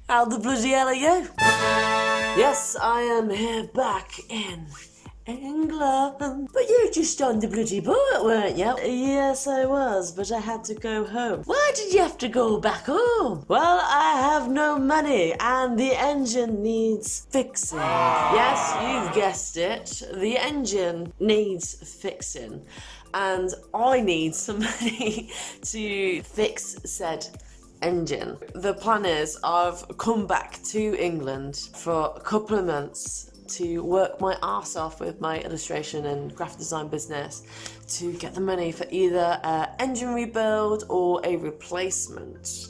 How the bloody hell are you? Yes, I am here back in England. But you were just on the bloody boat, weren't you? Yes, I was, but I had to go home. Why did you have to go back home? Well, I have no money and the engine needs fixing. Yes, you've guessed it. The engine needs fixing. And I need some money to fix said engine. The plan is I've come back to England for a couple of months to work my arse off with my illustration and graphic design business to get the money for either an engine rebuild or a replacement.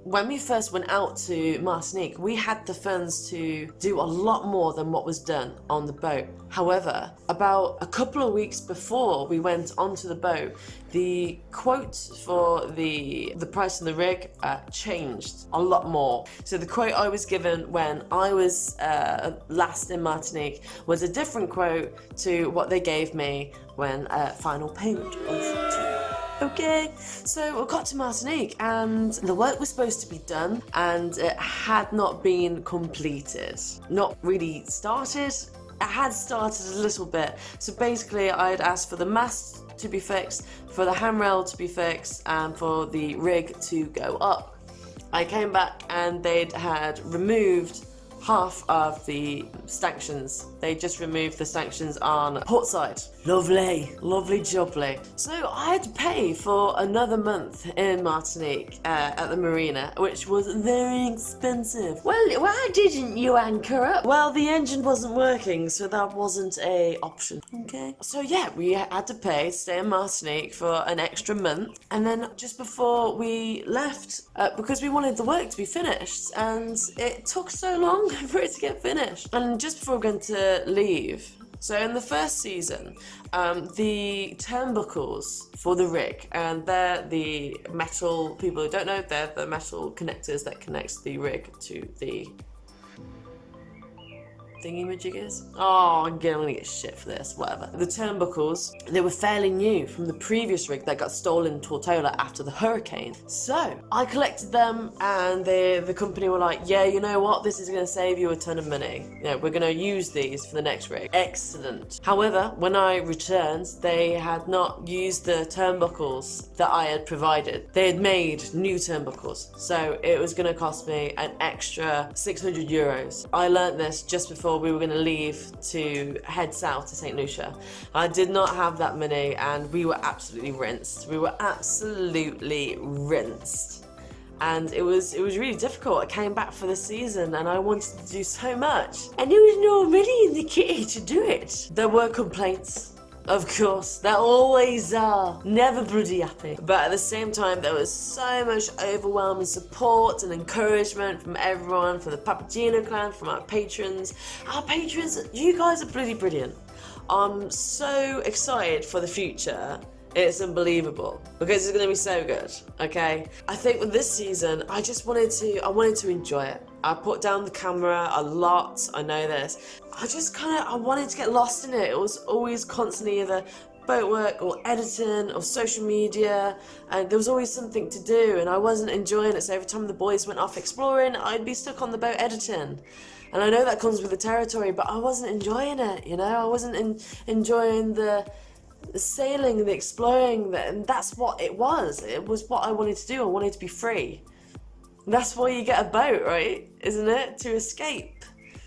When we first went out to Martinique, we had the funds to do a lot more than what was done on the boat. However, about a couple of weeks before we went onto the boat, the quote for the price of the rig changed a lot more. So the quote I was given when I was last in Martinique was a different quote to what they gave me when final payment was due. Okay, so we got to Martinique and the work was supposed to be done and it had not been completed. Not really started. It had started a little bit. So basically I'd asked for the mast to be fixed, for the handrail to be fixed and for the rig to go up. I came back and they'd had removed half of the stanchions. They just removed the stanchions on port side. Lovely, lovely jubbly. So I had to pay for another month in Martinique at the marina, which was very expensive. Well, why didn't you anchor up? Well, the engine wasn't working, so that wasn't a option. Okay. So yeah, we had to pay to stay in Martinique for an extra month, and then just before we left, because we wanted the work to be finished, and it took so long for it to get finished. And just before we're going to leave, so in the first season, the turnbuckles for the rig, and they're the metal, people who don't know, they're the metal connectors that connects the rig to the thingy-majiggers. Oh, I'm gonna get shit for this, whatever. The turnbuckles, they were fairly new from the previous rig that got stolen in Tortola after the hurricane. So I collected them and the company were like, yeah, you know what, this is gonna save you a ton of money. You know, we're gonna use these for the next rig. Excellent. However, when I returned, they had not used the turnbuckles that I had provided. They had made new turnbuckles. So it was gonna cost me an extra 600 euros. I learnt this just before we were going to leave to head south to St. Lucia. I did not have that money and we were absolutely rinsed. We were absolutely rinsed. And it was really difficult. I came back for the season and I wanted to do so much. And there was no money in the kitty to do it. There were complaints. Of course, there always are. Never bloody happy. But at the same time, there was so much overwhelming support and encouragement from everyone, from the Papageno clan, from our patrons. Our patrons, you guys are bloody brilliant. I'm so excited for the future. It's unbelievable because it's going to be so good. Okay, I think with this season, I wanted to enjoy it. I put down the camera a lot. I know this. I wanted to get lost in it. It was always constantly either boat work or editing or social media, and there was always something to do, and I wasn't enjoying it. So every time the boys went off exploring, I'd be stuck on the boat editing. And I know that comes with the territory, but I wasn't enjoying it. You know, I wasn't enjoying the sailing, the exploring, and that's what it was. It was what I wanted to do. I wanted to be free. That's why you get a boat, right? Isn't it? To escape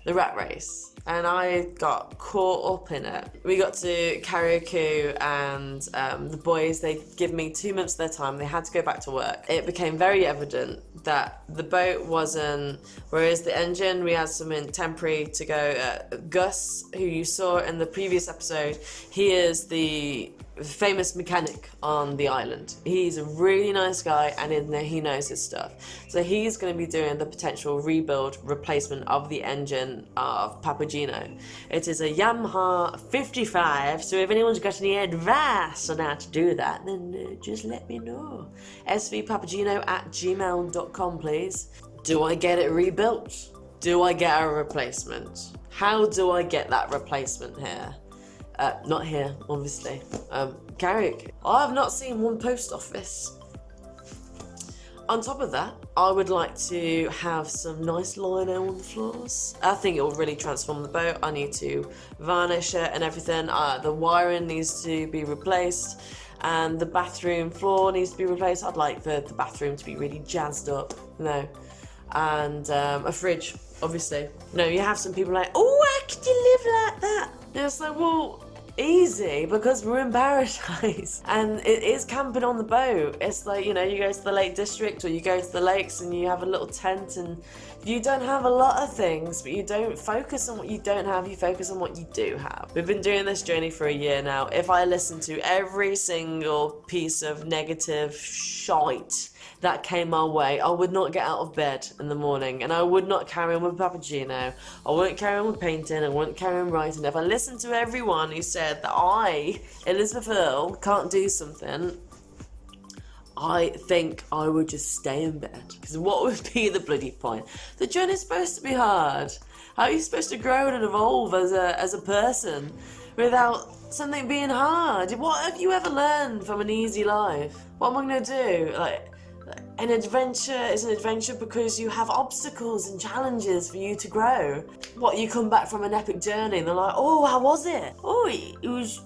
the rat race. And I got caught up in it. We got to karaoke and the boys, they give me 2 months of their time. They had to go back to work. It became very evident that the boat wasn't, whereas the engine, we had something temporary to go. Gus, who you saw in the previous episode, he is the famous mechanic on the island. He's a really nice guy and he knows his stuff. So he's going to be doing the potential rebuild replacement of the engine of Papageno. It is a Yamaha 55, so if anyone's got any advice on how to do that, then just let me know. svpapageno@gmail.com, please. Do I get it rebuilt? Do I get a replacement? How do I get that replacement here? Not here, obviously. Carrick. I have not seen one post office. On top of that, I would like to have some nice lino on the floors. I think it will really transform the boat. I need to varnish it and everything. The wiring needs to be replaced, and the bathroom floor needs to be replaced. I'd like the bathroom to be really jazzed up, you know, and a fridge, obviously. You know, you have some people like, oh, how could you live like that? And it's like, well, easy, because we're in paradise and it is camping on the boat. It's like, you know, you go to the Lake District or you go to the lakes and you have a little tent and you don't have a lot of things, but you don't focus on what you don't have, you focus on what you do have. We've been doing this journey for a year now. If I listen to every single piece of negative shite that came my way, I would not get out of bed in the morning, and I would not carry on with Papageno. I wouldn't carry on with painting, I wouldn't carry on writing. If I listened to everyone who said that I, Elizabeth Earle, can't do something, I think I would just stay in bed. Because what would be the bloody point? The journey's supposed to be hard. How are you supposed to grow and evolve as a person without something being hard? What have you ever learned from an easy life? What am I going to do? Like, an adventure is an adventure because you have obstacles and challenges for you to grow. What, you come back from an epic journey and they're like, oh, how was it? Oh, it was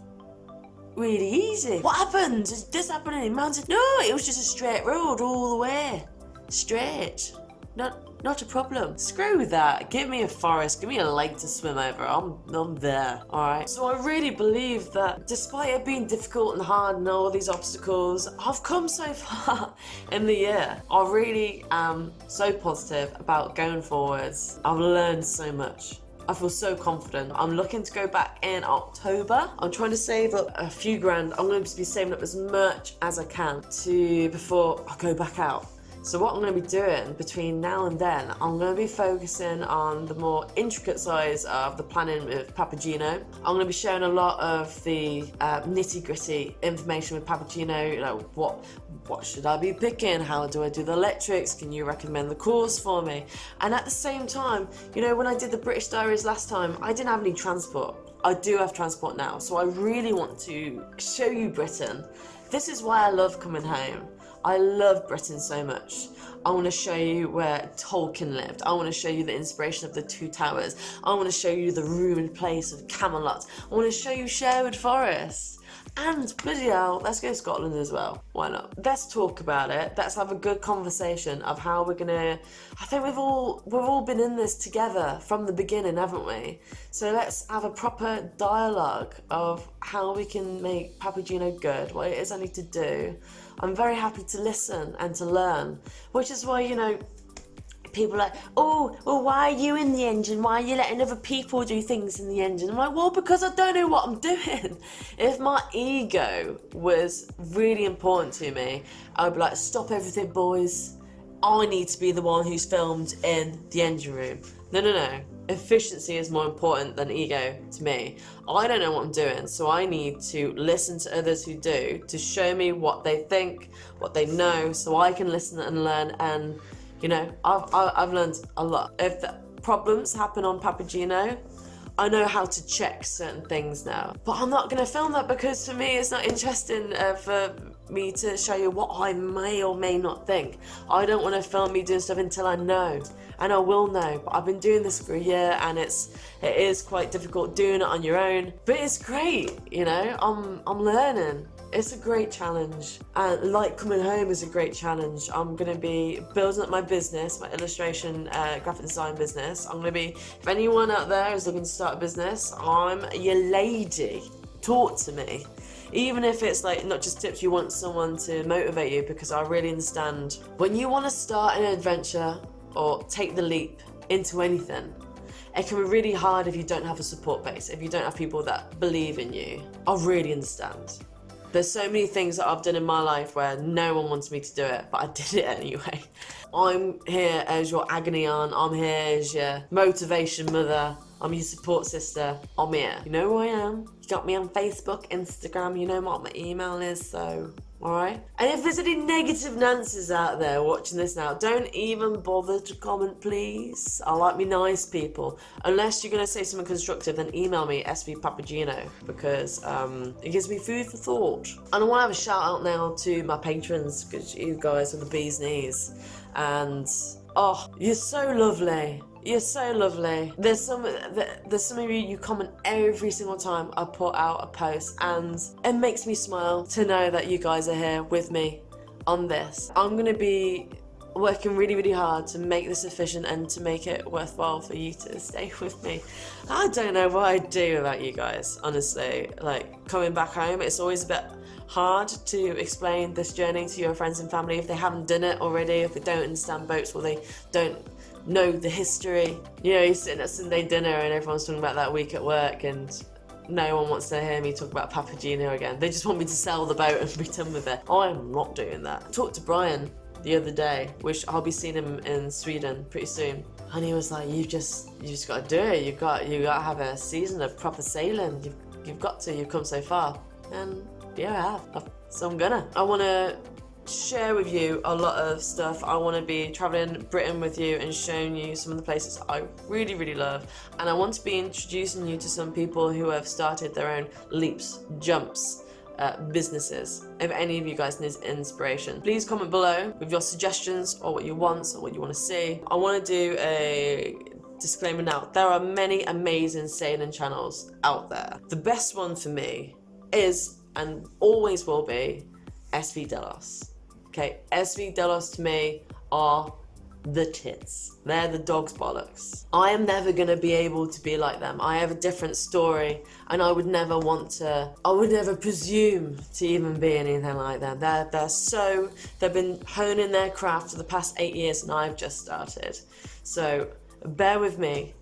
really easy. What happened? Did this happen in the mountain? No, it was just a straight road all the way. Straight. Not a problem. Screw that. Give me a forest. Give me a lake to swim over. I'm there. Alright. So I really believe that despite it being difficult and hard and all these obstacles, I've come so far in the year. I really am so positive about going forwards. I've learned so much. I feel so confident. I'm looking to go back in October. I'm trying to save up a few grand. I'm going to be saving up as much as I can before I go back out. So what I'm going to be doing between now and then, I'm going to be focusing on the more intricate sides of the planning with Papageno. I'm going to be sharing a lot of the nitty-gritty information with Papageno. You know, what should I be picking? How do I do the electrics? Can you recommend the course for me? And at the same time, you know, when I did the British Diaries last time, I didn't have any transport. I do have transport now, so I really want to show you Britain. This is why I love coming home. I love Britain so much. I want to show you where Tolkien lived. I want to show you the inspiration of the Two Towers. I want to show you the ruined place of Camelot. I want to show you Sherwood Forest. And bloody hell, let's go to Scotland as well. Why not? Let's talk about it. Let's have a good conversation of how we're gonna. I think we've all been in this together from the beginning, haven't we? So let's have a proper dialogue of how we can make Papageno good, what it is I need to do. I'm very happy to listen and to learn, which is why, you know, people are like, oh, well, why are you in the engine? Why are you letting other people do things in the engine? I'm like, well, because I don't know what I'm doing. If my ego was really important to me, I would be like, stop everything, boys. I need to be the one who's filmed in the engine room. No. Efficiency is more important than ego to me. I don't know what I'm doing, so I need to listen to others who do, to show me what they think, what they know, so I can listen and learn. And you know, I've learned a lot. If the problems happen on Papageno, I know how to check certain things now. But I'm not going to film that because for me it's not interesting for me to show you what I may or may not think. I don't want to film me doing stuff until I know. And I will know. But I've been doing this for a year and it is quite difficult doing it on your own. But it's great, you know, I'm learning. It's a great challenge, and like coming home is a great challenge. I'm going to be building up my business, my illustration, graphic design business. I'm going to be, if anyone out there is looking to start a business, I'm your lady. Talk to me. Even if it's like not just tips, you want someone to motivate you, because I really understand when you want to start an adventure or take the leap into anything, it can be really hard if you don't have a support base, if you don't have people that believe in you. I really understand. There's so many things that I've done in my life where no one wants me to do it, but I did it anyway. I'm here as your agony aunt. I'm here as your motivation mother. I'm your support sister. I'm here. You know who I am. You got me on Facebook, Instagram. You know what my email is, so... Alright? And if there's any negative Nancy's out there watching this now, don't even bother to comment, please. I like me nice people. Unless you're going to say something constructive, then email me, svpapageno, because it gives me food for thought. And I want to have a shout out now to my patrons, because you guys are the bee's knees. And, oh, you're so lovely. You're so lovely. There's some of you comment every single time I put out a post, and it makes me smile to know that you guys are here with me on this. I'm gonna be working really, really hard to make this efficient and to make it worthwhile for you to stay with me. I don't know what I'd do without you guys, honestly. Like, coming back home, it's always a bit hard to explain this journey to your friends and family if they haven't done it already, if they don't understand boats or they don't know the history. You know, you're sitting at Sunday dinner and everyone's talking about that week at work, and no one wants to hear me talk about Papageno again. They just want me to sell the boat and be done with it. I'm not doing that. I talked to Brian the other day, which I'll be seeing him in Sweden pretty soon, and he was like, you just got to do it. You got to have a season of proper sailing. You've got to. You've come so far, and yeah, I have. So I'm gonna. I want to share with you a lot of stuff. I want to be traveling Britain with you and showing you some of the places I really, really love, and I want to be introducing you to some people who have started their own leaps, jumps, businesses. If any of you guys need inspiration, please comment below with your suggestions or what you want or what you want to see. I want to do a disclaimer now. There are many amazing sailing channels out there. The best one for me is, and always will be, SV Delos. Okay, SV Delos to me are the tits. They're the dog's bollocks. I am never gonna be able to be like them. I have a different story, and I would never presume to even be anything like them. They've been honing their craft for the past 8 years, and I've just started. So bear with me.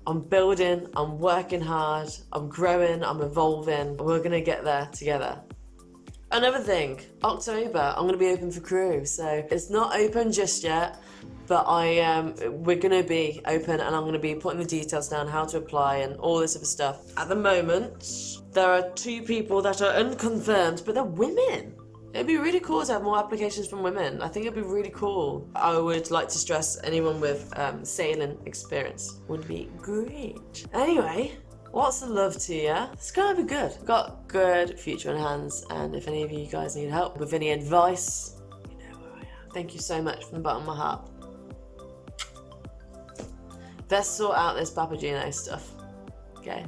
I'm building, I'm working hard, I'm growing, I'm evolving. We're gonna get there together. Another thing, October, I'm going to be open for crew, so it's not open just yet, but we're going to be open, and I'm going to be putting the details down, how to apply and all this other stuff. At the moment, there are 2 people that are unconfirmed, but they're women. It'd be really cool to have more applications from women. I think it'd be really cool. I would like to stress anyone with sailing experience would be great. Anyway, what's the love to you? It's gonna be good. We've got good future in hands, and if any of you guys need help with any advice, you know where I am. Thank you so much from the bottom of my heart. Let's sort out this Papageno stuff. Okay?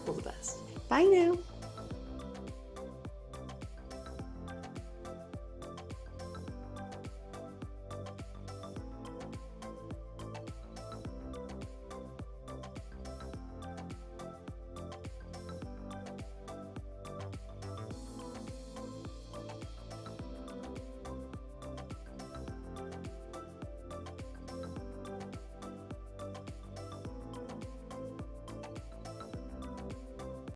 All the best. Bye now.